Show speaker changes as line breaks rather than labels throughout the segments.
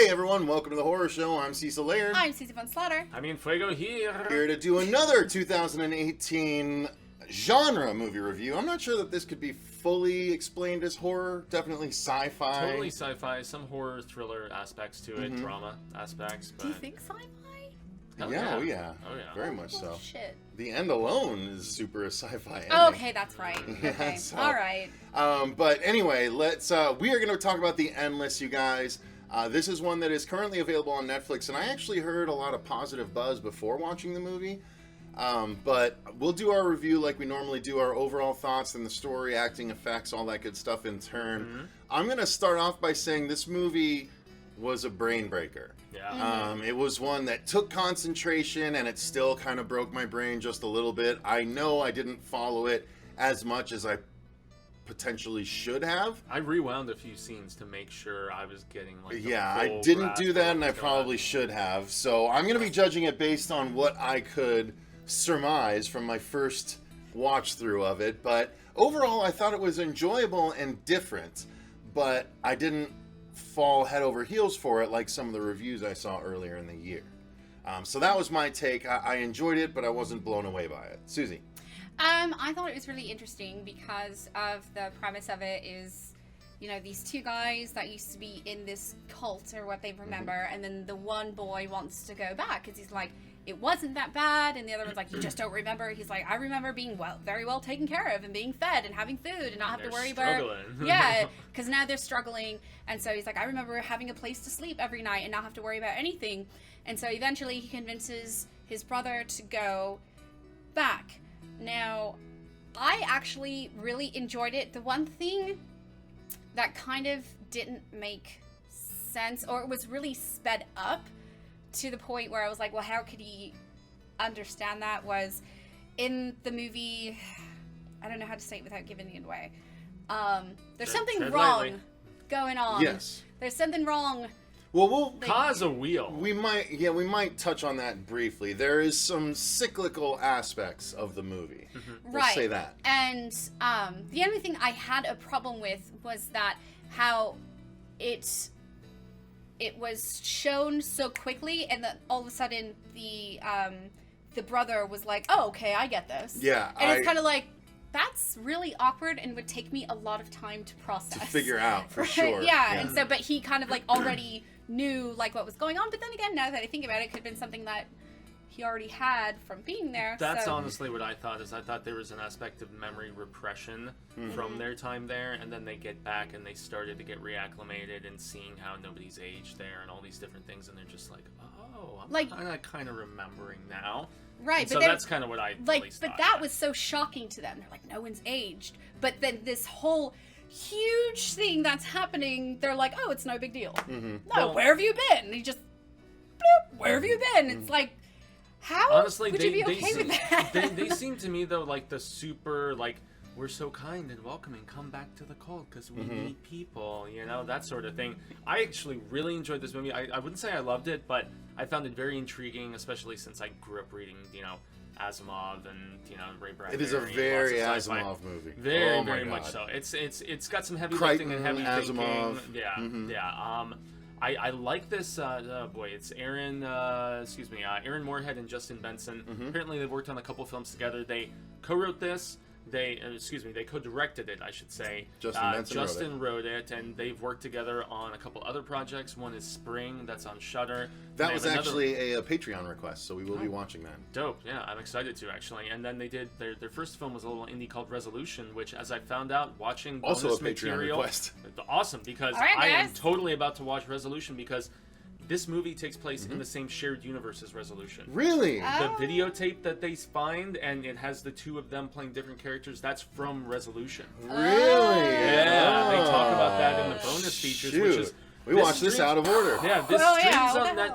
Hey everyone, welcome to the Horror Show. I'm Cecil Laird.
I'm Cecil von Slaughter.
I mean, Fuego here.
Here to do another 2018 genre movie review. I'm not sure that this could be fully explained as horror. Definitely sci-fi.
Totally sci-fi. Some horror thriller aspects to it, drama aspects. But...
Do you think sci-fi?
Yeah, oh yeah.
Oh yeah.
Very much so.
Shit.
The end alone is super sci-fi.
Oh, okay, that's right.
Yeah,
Okay.
so-
All right.
But anyway, we are going to talk about The Endless, you guys. This is one that is currently available on Netflix, and I actually heard a lot of positive buzz before watching the movie. But we'll do our review like we normally do, our overall thoughts and the story, acting, effects, all that good stuff in turn.
Mm-hmm.
I'm going to start off by saying this movie was a brain breaker.
Yeah.
It was one that took concentration, and it still kind of broke my brain just a little bit. I know I didn't follow it as much as I potentially should have.
I rewound a few scenes to make sure I was getting like.
Yeah, I didn't do that, and I probably should have. So I'm going to be judging it based on what I could surmise from my first watch through of it. But overall, I thought it was enjoyable and different, but I didn't fall head over heels for it like some of the reviews I saw earlier in the year. So that was my take. I enjoyed it, but I wasn't blown away by it. Susie.
I thought it was really interesting because of the premise of it is, you know, these two guys that used to be in this cult or what they remember, and then the one boy wants to go back because he's like, it wasn't that bad, and the other one's like, you just don't remember. He's like, I remember being very well taken care of and being fed and having food and not have to worry about. Yeah, because now they're struggling, and so he's like, I remember having a place to sleep every night and not have to worry about anything. And so eventually he convinces his brother to go back. Now, I actually really enjoyed it. The one thing that kind of didn't make sense, or it was really sped up to the point where I was like, well, how could he understand that, was in the movie, I don't know how to say it without giving it away. There's something wrong going on.
Yes.
There's something wrong.
Well, we'll
cause a wheel.
We might touch on that briefly. There is some cyclical aspects of the movie. We'll say that.
And the only thing I had a problem with was that how it was shown so quickly, and then all of a sudden the brother was like, "Oh, okay, I get this."
Yeah,
and it's kind of like, that's really awkward and would take me a lot of time to process.
To figure out, for
right?
sure.
Yeah, and so, but he kind of like already knew like what was going on. But then again, now that I think about it, it could have been something that he already had from being there.
That's honestly what I thought. I thought there was an aspect of memory repression from their time there, and then they get back and they started to get reacclimated and seeing how nobody's aged there and all these different things, and they're just like, oh, I'm kind of remembering now.
Right,
and
but
so that's kind of what I
like.
really
But that was so shocking to them. They're like, no one's aged. But then this whole huge thing that's happening, they're like, oh, it's no big deal. No, well, where have you been? And he just, bloop, where have you been? It's like, how
honestly,
would you be okay with that?
They seem to me though like the super like, we're so kind and welcoming, come back to the cult because we need people, you know, that sort of thing. I actually really enjoyed this movie. I wouldn't say I loved it, but I found it very intriguing, especially since I grew up reading, you know, Asimov and, you know, Ray Bradbury.
It is a very Asimov movie.
Very, very much so. It's got some heavy lifting and heavy
Asimov.
thinking. Yeah. I like this. It's Aaron. Aaron Moorhead and Justin Benson. Apparently, they've worked on a couple films together. They co-wrote this. They co-directed it, I should say.
Justin
wrote it, and they've worked together on a couple other projects. One is Spring, that's on Shudder.
That was actually a Patreon request, so we will be watching that.
Dope, yeah, I'm excited to actually. And then they did their first film was a little indie called Resolution, which, as I found out watching bonus
also a
material,
Patreon request.
Awesome, because I am totally about to watch Resolution because this movie takes place in the same shared universe as Resolution.
Really?
The videotape that they find, and it has the two of them playing different characters, that's from Resolution.
Really?
Yeah, they talk about that in the bonus features, which is...
We watched this out of order.
Yeah,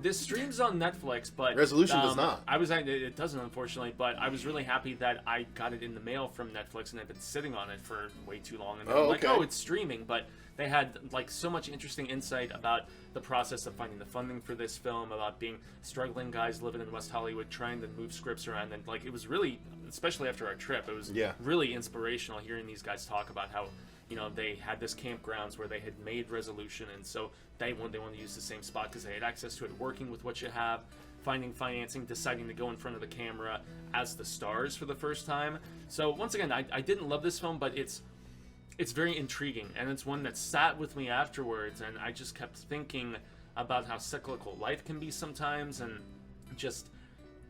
this streams on Netflix, but...
Resolution does not.
It doesn't, unfortunately, but I was really happy that I got it in the mail from Netflix, and I've been sitting on it for way too long, and I'm like, oh, it's streaming, but... They had like so much interesting insight about the process of finding the funding for this film, about being struggling guys living in West Hollywood trying to move scripts around, and like it was really, especially after our trip, it was really inspirational hearing these guys talk about how they had this campgrounds where they had made resolution, and so they wanted to use the same spot because they had access to it, working with what you have, finding financing, deciding to go in front of the camera as the stars for the first time. So once again, I didn't love this film, but it's very intriguing, and it's one that sat with me afterwards, and I just kept thinking about how cyclical life can be sometimes, and just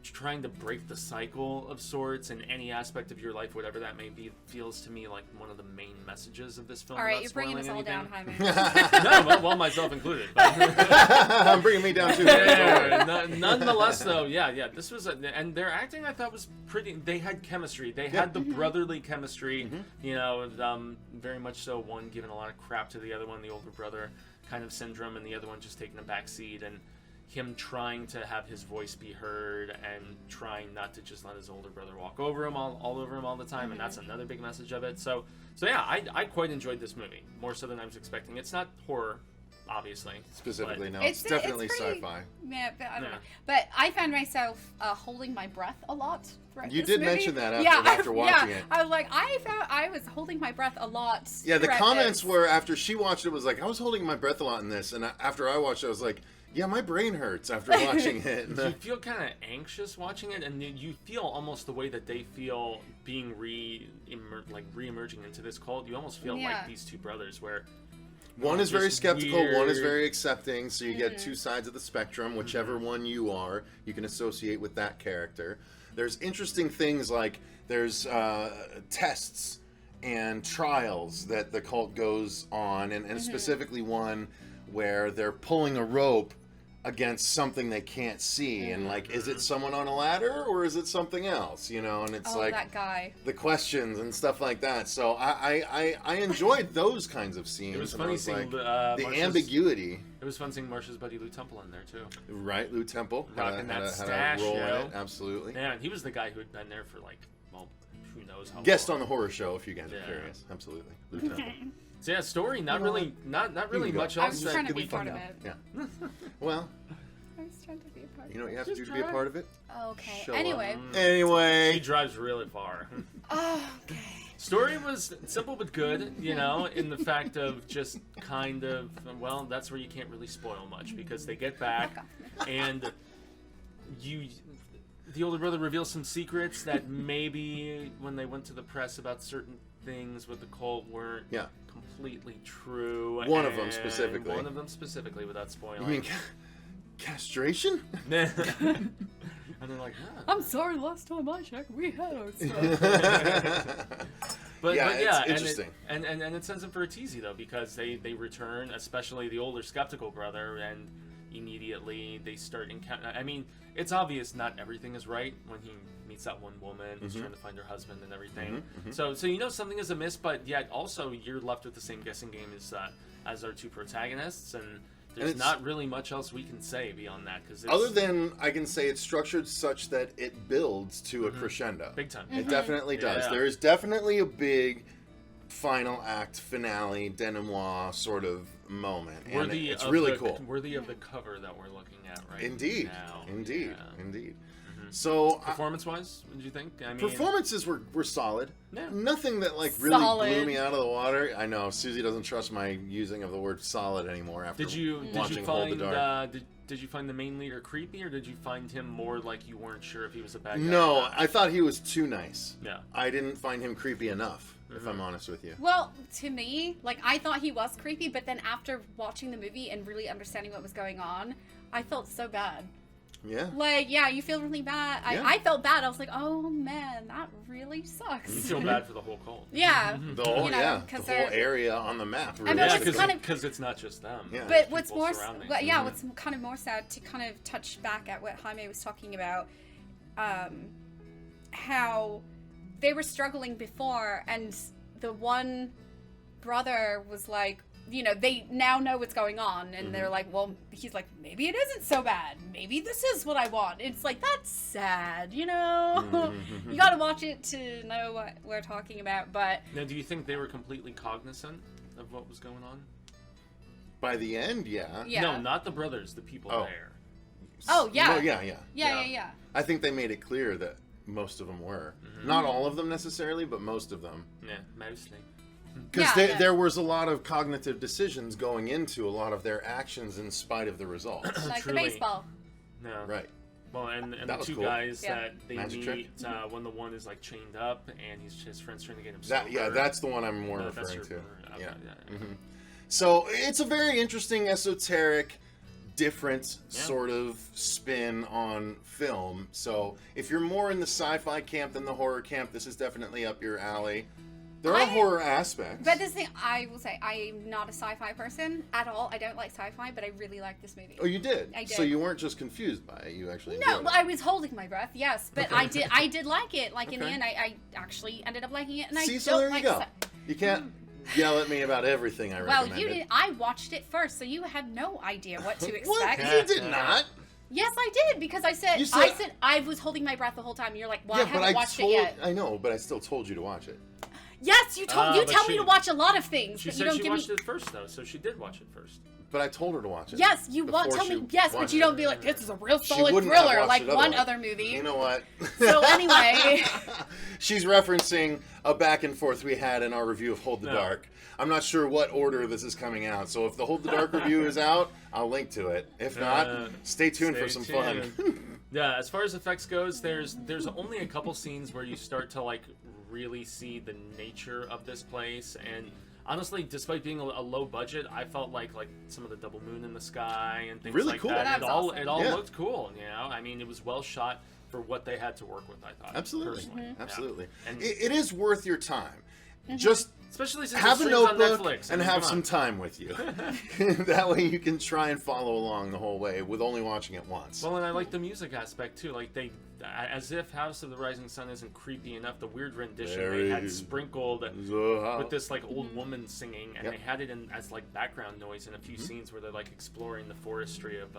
trying to break the cycle of sorts in any aspect of your life, whatever that may be, feels to me like one of the main messages of this film.
All right, you're bringing us all down, Jaime.
No, well, myself included. But
I'm bringing me down too.
Nonetheless, though, yeah, this was, and their acting I thought was pretty. They had chemistry. They had the brotherly chemistry. Very much so. One giving a lot of crap to the other one, the older brother kind of syndrome, and the other one just taking a back seat, and him trying to have his voice be heard and trying not to just let his older brother walk over him all over him all the time, and that's another big message of it. So yeah, I quite enjoyed this movie, more so than I was expecting. It's not horror, obviously.
Specifically, no. It's definitely sci-fi.
Yeah, but I don't know. But I found myself holding my breath a lot throughout
You
this
did
movie.
mention that after watching it.
I was like, I was holding my breath a lot.
Yeah, the comments
this.
were, after she watched it, was like, I was holding my breath a lot in this, and after I watched it, I was like, yeah, my brain hurts after watching it.
You feel kind of anxious watching it, and you feel almost the way that they feel being re-emerging into this cult. You almost feel like these two brothers, where
one is very skeptical,
weird.
One is very accepting, so you get two sides of the spectrum. Whichever one you are, you can associate with that character. There's interesting things like there's tests and trials that the cult goes on, and specifically one where they're pulling a rope against something they can't see, and like, is it someone on a ladder or is it something else, and it's like
that guy,
the questions and stuff like that. So I enjoyed those kinds of scenes.
It was funny seeing
the ambiguity.
It was fun seeing Marcia's buddy Lou Temple in there too.
Right, Lou Temple
rocking that
had
stash,
a role in it, absolutely.
Yeah, he was the guy who had been there for who knows how
guest
long.
on the horror show, if you guys are curious. Absolutely, Lou Temple.
So yeah, story not really much
I
else.
was trying to be part of it.
Yeah. Well,
I was trying to be a part of it.
you know what you have to do to be a part of it?
Okay.
Show
Anyway.
up. Anyway.
She drives really far.
Okay.
Story was simple but good, in the fact of just kind of, well, that's where you can't really spoil much, because they get back and the older brother reveals some secrets that maybe when they went to the press about certain things with the cult weren't completely true.
One of them specifically,
without spoiling.
You mean castration?
And they're like,
I'm sorry, last time I checked, we had our stuff.
But
it's interesting.
And it sends them for a teasy, though, because they return, especially the older skeptical brother, and immediately they start encountering. I mean, it's obvious not everything is right when he meets that one woman who's trying to find her husband and everything. So something is amiss, but yet also you're left with the same guessing game as our two protagonists, and there's not really much else we can say beyond that. Other
than I can say it's structured such that it builds to a crescendo.
Big time.
It definitely does. There is definitely a big final act finale denouement sort of moment, and it's really cool.
Worthy of the cover that we're looking at right
Indeed.
now.
Indeed. So
performance-wise, what did you think? I mean,
performances were solid.
Yeah.
Nothing that really blew me out of the water. I know Susie doesn't trust my using of the word solid anymore after watching Hold the Dark.
Did you find the main leader creepy, or did you find him more like you weren't sure if he was a bad guy?
No, I thought he was too nice.
Yeah.
I didn't find him creepy enough, if I'm honest with you.
Well, to me, I thought he was creepy, but then after watching the movie and really understanding what was going on, I felt so bad.
Yeah.
You feel really bad.
Yeah.
I felt bad. I was like, oh man, that really sucks.
You feel bad for the whole cult.
Yeah.
The whole, the whole area on the map. Really.
Because it's not just them.
Yeah.
But what's more, what's kind of more sad, to kind of touch back at what Jaime was talking about, how they were struggling before, and the one brother was like, they now know what's going on, and they're like, well, he's like, maybe it isn't so bad. Maybe this is what I want. It's like, that's sad, You gotta watch it to know what we're talking about, but...
Now, do you think they were completely cognizant of what was going on?
By the end, yeah.
No, not the brothers, the people there.
Oh, yeah.
Well, yeah. I think they made it clear that most of them were. Not all of them necessarily, but most of them.
Yeah, mostly.
Because
Yeah,
there was a lot of cognitive decisions going into a lot of their actions in spite of the results.
Like the
Truly.
baseball.
No.
Right.
Well, and
That
the
was
two
cool.
guys
Yeah.
that they
Magic
meet
trick?
when the one is like chained up and his friend's trying to get him sober.
That's the one I'm more
That's
referring
your-
to.
okay,
Yeah. So it's a very interesting, esoteric, different
Yeah.
sort of spin on film. So if you're more in the sci-fi camp than the horror camp, this is definitely up your alley. There are horror aspects.
But this thing, I will say, I'm not a sci-fi person at all. I don't like sci-fi, but I really like this movie.
Oh, you did?
I did.
So you weren't just confused by it, you actually
No,
enjoyed it.
I was holding my breath, yes, but
Okay.
I did like it. Like in the
Okay.
end, I actually ended up liking it, and
See,
I
so
don't
there
like
you go.
sci-
You can't yell at me about everything I
Well,
recommended.
you did. I watched it first, so you had no idea what to
What?
expect.
You did not.
Yes, I did because I said,
You said-
I was holding my breath the whole time. You're like, well, I
but
haven't watched it yet.
I know, but I still told you to watch it.
Yes, you told. You
but
tell me
she-
to watch a lot of things,
She
but you
said
don't
she
give
watched
me.
it first, though, so she did watch it first.
But I told her to watch it.
Yes, you want
before
tell
she
me. Yes, but
watched
you
it.
don't be like, this is a real
She
solid
wouldn't have
thriller,
watched
like
it
one
otherwise.
other movie.
You know what?
So anyway,
She's referencing a back and forth we had in our review of Hold the
No.
Dark. I'm not sure what order this is coming out, so if the Hold the Dark review is out, I'll link to it. If not, stay tuned for some fun.
Yeah, as far as effects goes, there's only a couple scenes where you start to like really see the nature of this place, and honestly, despite being a low budget, I felt like some of the double moon in the sky and things
Really
like
cool.
that.
That
It
was
all
awesome.
it all
Yeah.
looked cool, you know. I mean, it was well shot for what they had to work with. I thought
Absolutely.
personally. Yeah.
Absolutely.
And
It is worth your time. Just
especially since
have
it
a
streams on
notebook
Netflix. I
and
mean,
have
come
some
on.
time with you. That way you can try and follow along the whole way with only watching it once.
Well, and I like the music aspect too. Like they, as if House of the Rising Sun isn't creepy enough, the weird rendition they had sprinkled with this like old woman singing, and
Yep.
they had it in as like background noise in a few scenes where they're like exploring the forestry of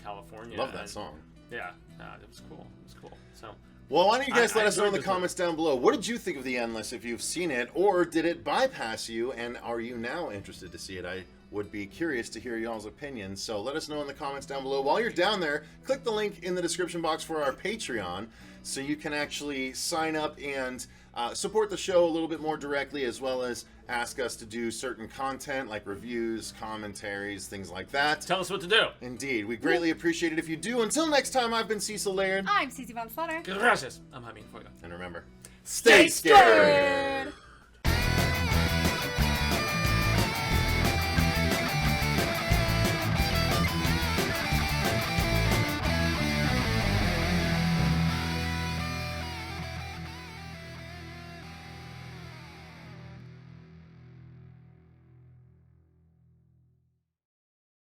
California.
Love that
and-
song.
Yeah, it was cool. It was cool. So
Well, why don't you guys
I
let us know in
enjoyed
the
this one.
comments down below. What did you think of The Endless if you've seen it, or did it bypass you, and are you now interested to see it? I would be curious to hear y'all's opinions, so let us know in the comments down below. While you're down there, click the link in the description box for our Patreon, so you can actually sign up and support the show a little bit more directly, as well as ask us to do certain content like reviews, commentaries, things like that.
tell us what to do.
Indeed, we greatly appreciate it if you do. Until next time, I've been Cecil Laird.
I'm Susie Von Slaughter.
Gracias. I'm Jaime Fuego.
And remember,
Stay scared!